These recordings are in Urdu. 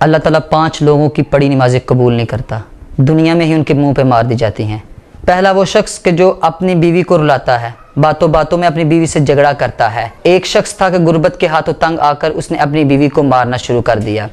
اللہ تعالیٰ 5 لوگوں کی پڑھی نمازیں قبول نہیں کرتا، دنیا میں ہی ان کے منہ پہ مار دی جاتی ہیں۔ پہلا وہ شخص کہ جو اپنی بیوی کو رلاتا ہے، باتوں باتوں میں اپنی بیوی سے جھگڑا کرتا ہے۔ ایک شخص تھا کہ غربت کے ہاتھوں تنگ آ کر اس نے اپنی بیوی کو مارنا شروع کر دیا،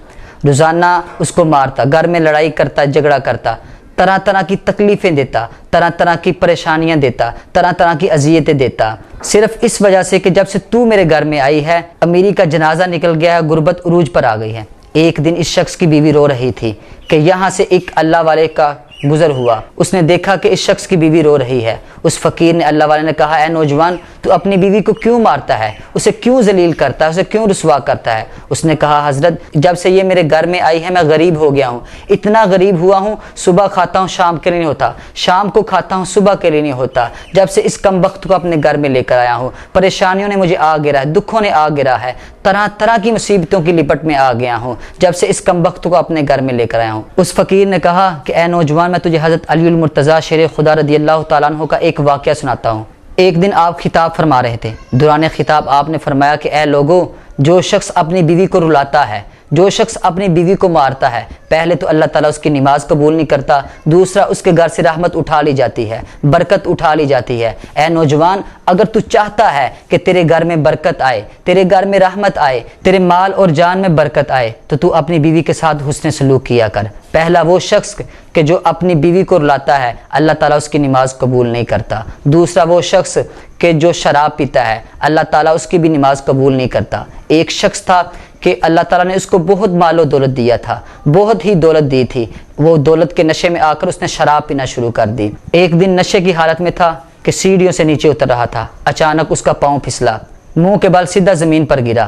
روزانہ اس کو مارتا، گھر میں لڑائی کرتا، جھگڑا کرتا، طرح طرح کی تکلیفیں دیتا، طرح طرح کی پریشانیاں دیتا، طرح طرح کی اذیتیں دیتا، صرف اس وجہ سے کہ جب سے تو میرے گھر میں آئی ہے امیری کا جنازہ نکل گیا ہے، غربت عروج پر آ گئی ہے۔ ایک دن اس شخص کی بیوی رو رہی تھی کہ یہاں سے ایک اللہ والے کا گزر ہوا، اس نے دیکھا کہ اس شخص کی بیوی رو رہی ہے۔ اس فقیر نے، اللہ والے نے کہا، اے نوجوان، تو اپنی بیوی کو کیوں مارتا ہے، اسے کیوں ذلیل کرتا ہے، اسے کیوں رسوا کرتا ہے؟ اس نے کہا، حضرت جب سے یہ میرے گھر میں آئی ہے میں غریب ہو گیا ہوں، اتنا غریب ہوا ہوں، صبح کھاتا ہوں شام کے لیے نہیں ہوتا، شام کو کھاتا ہوں صبح کے لیے نہیں ہوتا، جب سے اس کم بخت کو اپنے گھر میں لے کر آیا ہوں پریشانیوں نے مجھے آ گرا ہے، دکھوں نے آ گرا ہے، طرح طرح کی مصیبتوں کی لپٹ میں آ گیا ہوں جب سے اس کم بخت کو اپنے گھر میں لے کر آیا ہوں۔ اس فقیر نے کہا کہ اے نوجوان، میں تجھے حضرت علی المرتضیٰ شیر خدا رضی اللہ تعالیٰ عنہ کا ایک واقعہ سناتا ہوں۔ ایک دن آپ خطاب فرما رہے تھے، دوران خطاب آپ نے فرمایا کہ اے لوگو، جو شخص اپنی بیوی کو رلاتا ہے، جو شخص اپنی بیوی کو مارتا ہے، پہلے تو اللہ تعالیٰ اس کی نماز قبول نہیں کرتا، دوسرا اس کے گھر سے رحمت اٹھا لی جاتی ہے، برکت اٹھا لی جاتی ہے۔ اے نوجوان، اگر تو چاہتا ہے کہ تیرے گھر میں برکت آئے، تیرے گھر میں رحمت آئے، تیرے مال اور جان میں برکت آئے، تو تو اپنی بیوی کے ساتھ حسن سلوک کیا کر۔ پہلا وہ شخص کہ جو اپنی بیوی کو رلاتا ہے، اللہ تعالیٰ اس کی نماز قبول نہیں کرتا۔ دوسرا وہ شخص کہ جو شراب پیتا ہے، اللہ تعالیٰ اس کی بھی نماز قبول نہیں کرتا۔ ایک شخص تھا کہ اللہ تعالیٰ نے اس کو بہت مال و دولت دیا تھا، بہت ہی دولت دی تھی، وہ دولت کے نشے میں آ کر اس نے شراب پینا شروع کر دی۔ ایک دن نشے کی حالت میں تھا کہ سیڑھیوں سے نیچے اتر رہا تھا، اچانک اس کا پاؤں پھسلا، منہ کے بل سیدھا زمین پر گرا،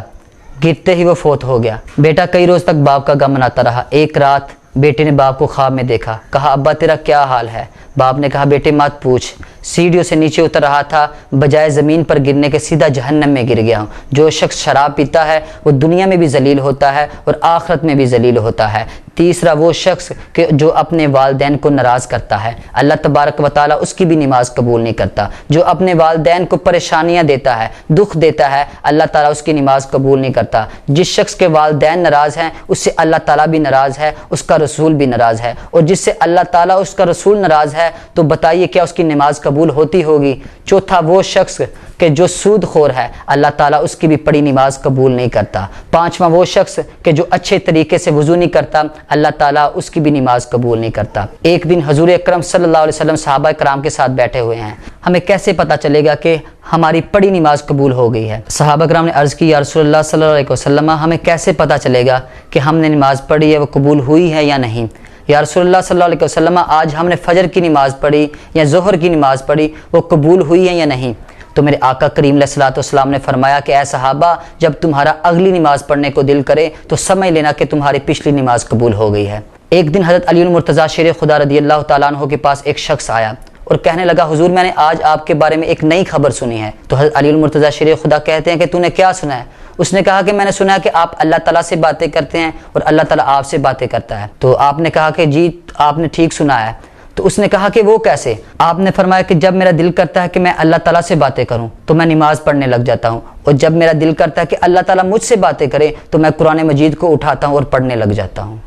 گرتے ہی وہ فوت ہو گیا۔ بیٹا کئی روز تک باپ کا غم مناتا رہا۔ ایک رات بیٹے نے باپ کو خواب میں دیکھا، کہا ابا تیرا کیا حال ہے؟ باپ نے کہا بیٹے مت پوچھ، سیڑھیوں سے نیچے اتر رہا تھا، بجائے زمین پر گرنے کے سیدھا جہنم میں گر گیا ہوں۔ جو شخص شراب پیتا ہے وہ دنیا میں بھی ذلیل ہوتا ہے اور آخرت میں بھی ذلیل ہوتا ہے۔ تیسرا وہ شخص کہ جو اپنے والدین کو ناراض کرتا ہے، اللہ تبارک و تعالیٰ اس کی بھی نماز قبول نہیں کرتا۔ جو اپنے والدین کو پریشانیاں دیتا ہے، دکھ دیتا ہے، اللہ تعالیٰ اس کی نماز قبول نہیں کرتا۔ جس شخص کے والدین ناراض ہیں اس سے اللہ تعالیٰ بھی ناراض ہے، اس کا رسول بھی ناراض ہے، اور جس سے اللہ تعالیٰ اس کا رسول ناراض ہے تو بتائیے کیا اس کی نماز قبول ہوتی ہوگی؟ چوتھا وہ شخص کہ جو سود خور ہے، اللہ تعالیٰ اس کی بھی پڑھی نماز قبول نہیں کرتا۔ پانچواں وہ شخص کہ جو اچھے طریقے سے وضو نہیں کرتا، اللہ تعالیٰ اس کی بھی نماز قبول نہیں کرتا۔ ایک دن حضور اکرم صلی اللہ علیہ وسلم صحابہ کرام کے ساتھ بیٹھے ہوئے ہیں، ہمیں کیسے پتہ چلے گا کہ ہماری پڑھی نماز قبول ہو گئی ہے؟ صحابہ کرام نے عرض کی، یا رسول اللہ صلی اللہ علیہ وسلم، ہمیں کیسے پتہ چلے گا کہ ہم نے نماز پڑھی ہے وہ قبول ہوئی ہے یا نہیں؟ یا رسول اللہ صلی اللہ علیہ وسلم، آج ہم نے فجر کی نماز پڑھی یا ظہر کی نماز پڑھی، وہ قبول ہوئی ہے یا نہیں؟ تو میرے آقا کریم علیہ الصلوۃ والسلام نے فرمایا کہ اے صحابہ، جب تمہارا اگلی نماز پڑھنے کو دل کرے تو سمجھ لینا کہ تمہاری پچھلی نماز قبول ہو گئی ہے۔ ایک دن حضرت علی المرتضیٰ شیر خدا رضی اللہ تعالیٰ عنہ کے پاس ایک شخص آیا اور کہنے لگا، حضور میں نے آج آپ کے بارے میں ایک نئی خبر سنی ہے۔ تو حضرت علی المرتضیٰ شیر خدا کہتے ہیں کہ تو نے کیا سنا ہے؟ اس نے کہا کہ میں نے سنا ہے کہ آپ اللہ تعالیٰ سے باتیں کرتے ہیں اور اللہ تعالیٰ آپ سے باتیں کرتا ہے۔ تو آپ نے کہا کہ جی آپ نے ٹھیک سنا ہے۔ تو اس نے کہا کہ وہ کیسے؟ آپ نے فرمایا کہ جب میرا دل کرتا ہے کہ میں اللہ تعالیٰ سے باتیں کروں تو میں نماز پڑھنے لگ جاتا ہوں، اور جب میرا دل کرتا ہے کہ اللہ تعالیٰ مجھ سے باتیں کرے تو میں قرآن مجید کو اٹھاتا ہوں اور پڑھنے لگ جاتا ہوں۔